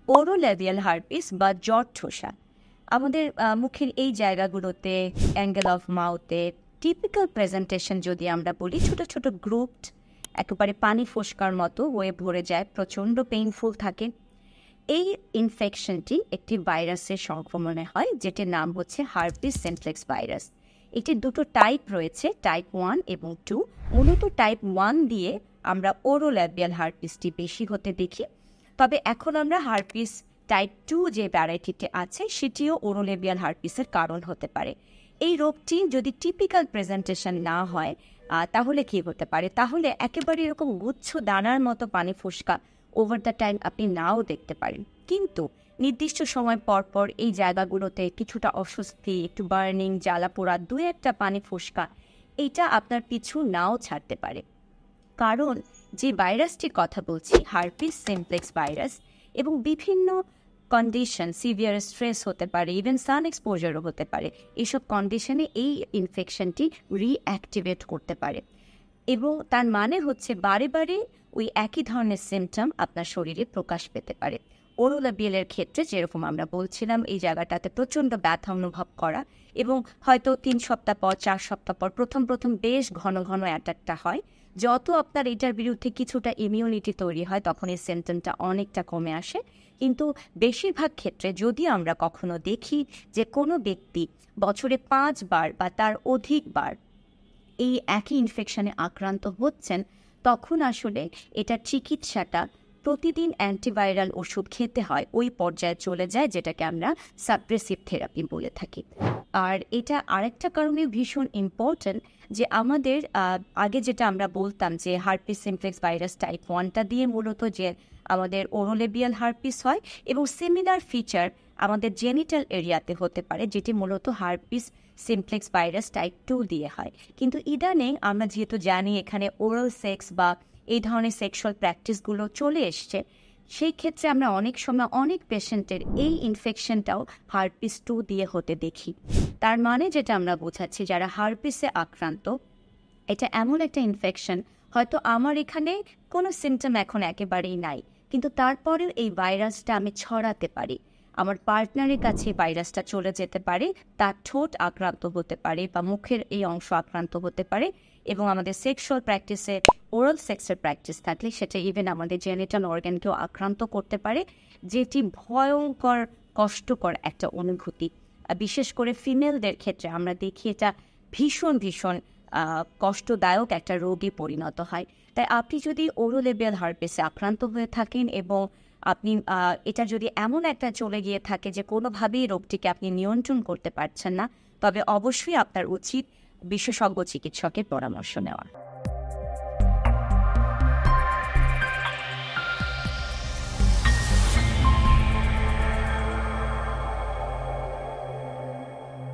ওরোল্যাবিয়াল herpes বা জট-ঠোসা আমাদের মুখের এই জায়গাগুলোতে, অ্যাঙ্গেল অফ মাউথে টিপিক্যাল প্রেজেন্টেশন যদি আমরা বলি, ছোট ছোট গ্রুপড একেবারে পানি ফোসকার মতো হয়ে ভরে যায়, প্রচণ্ড পেইনফুল থাকে। এই ইনফেকশনটি একটি ভাইরাসের সংক্রমণে হয়, যেটির নাম হচ্ছে হার্পিস সিমপ্লেক্স ভাইরাস। এটির দুটো টাইপ রয়েছে, টাইপ 1 এবং 2। মূলত টাইপ 1 দিয়ে আমরা ওরোল্যাবিয়াল হার্পিসটি বেশি হতে দেখি, তবে এখন আমরা হার্পিস টাইপ 2 যে ভ্যারাইটিটি আছে সেটিও ওরোল্যাবিয়াল হার্পিসের কারণ হতে পারে। এই রোগটি যদি টিপিক্যাল প্রেজেন্টেশন না হয় তাহলে কি হতে পারে? তাহলে একেবারে এরকম গুচ্ছ দানার মতো পানি ফোসকা ওভার দ্য টাইম আপনি নাও দেখতে পারেন, কিন্তু নির্দিষ্ট সময় পর পর এই জায়গাগুলোতে কিছুটা অস্বস্তি, একটু বার্নিং, জ্বালা পোড়া, দু একটা পানি ফোসকা এইটা আপনার পিছু নাও ছাড়তে পারে। কারণ যে ভাইরাসটির কথা বলছি, হার্পিস সিমপ্লেক্স ভাইরাস, এবং বিভিন্ন কন্ডিশন, সিভিয়ার স্ট্রেস হতে পারে, ইভেন সান এক্সপোজারও হতে পারে, এইসব কন্ডিশনে এই ইনফেকশনটি রিঅ্যাক্টিভেট করতে পারে। এবং তার মানে হচ্ছে বারে বারে ওই একই ধরনের সিমটম আপনার শরীরে প্রকাশ পেতে পারে। ওরোল্যাবিয়ালের ক্ষেত্রে যেরকম আমরা বলছিলাম, এই জায়গাটাতে প্রচণ্ড ব্যথা অনুভব করা, এবং হয়তো 3 সপ্তাহ পর, 4 সপ্তাহ পর প্রথম প্রথম বেশ ঘন ঘন অ্যাটাকটা হয়। যত আপনার এটার বিরুদ্ধে কিছুটা ইমিউনিটি তৈরি হয়, তখন এই সিমটমটা অনেকটা কমে আসে। কিন্তু বেশিরভাগ ক্ষেত্রে যদি আমরা কখনো দেখি যে কোনো ব্যক্তি বছরে 5 বার বা তার অধিকবার এই একই ইনফেকশনে আক্রান্ত হচ্ছেন, তখন আসলে এটার চিকিৎসাটা প্রতিদিন অ্যান্টিভাইরাল ওষুধ খেতে হয়, ওই পর্যায়ে চলে যায়, যেটাকে আমরা সাপ্রেসিভ থেরাপি বলে থাকি। আর এটা আরেকটা কারণে ভীষণ ইম্পর্ট্যান্ট যে আমাদের আগে যেটা আমরা বলতাম যে হার্পিস সিমপ্লেক্স ভাইরাস টাইপ 1টা দিয়ে মূলত যে আমাদের ওরোল্যাবিয়াল হার্পিস হয়, এবং সিমিলার ফিচার আমাদের জেনিটাল এরিয়াতে হতে পারে, যেটি মূলত হার্পিস সিমপ্লেক্স ভাইরাস টাইপ 2 দিয়ে হয়। কিন্তু ইদানিং আমরা যেহেতু জানি এখানে ওরাল সেক্স বা এই ধরনের সেক্সুয়াল প্র্যাকটিসগুলো চলে এসছে, সেই ক্ষেত্রে আমরা অনেক সময় অনেক পেশেন্টের এই ইনফেকশনটাও হার্পিস 2 দিয়ে হতে দেখি। তার মানে যেটা আমরা বোঝাচ্ছি, যারা হার্পিসে আক্রান্ত, এটা এমন একটা ইনফেকশন, হয়তো আমার এখানে কোনো সিমটম এখন একেবারেই নাই, কিন্তু তারপরেও এই ভাইরাসটা আমি ছড়াতে পারি। আমার পার্টনারের কাছে ভাইরাসটা চলে যেতে পারে, তার ঠোঁট আক্রান্ত হতে পারে বা মুখের এই অংশ আক্রান্ত হতে পারে, এবং আমাদের সেক্সুয়াল প্র্যাকটিসে ওরাল সেক্সের প্র্যাকটিস থাকলে সেটা ইভেন আমাদের জেনিটাল অর্গানকেও আক্রান্ত করতে পারে, যেটি ভয়ঙ্কর কষ্টকর একটা অনুভূতি। বিশেষ করে ফিমেলদের ক্ষেত্রে আমরা দেখি এটা ভীষণ ভীষণ কষ্টদায়ক একটা রোগে পরিণত হয়। তাই আপনি যদি ওরোল্যাবিয়াল হার্পিসে আক্রান্ত হয়ে থাকেন এবং আপনি এটা যদি এমন একটা চলে গিয়ে থাকে যে কোনোভাবেই রোগটিকে আপনি নিয়ন্ত্রণ করতে পারছেন না, তবে অবশ্যই আপনার উচিত বিশেষজ্ঞ চিকিৎসকের পরামর্শ নেওয়া।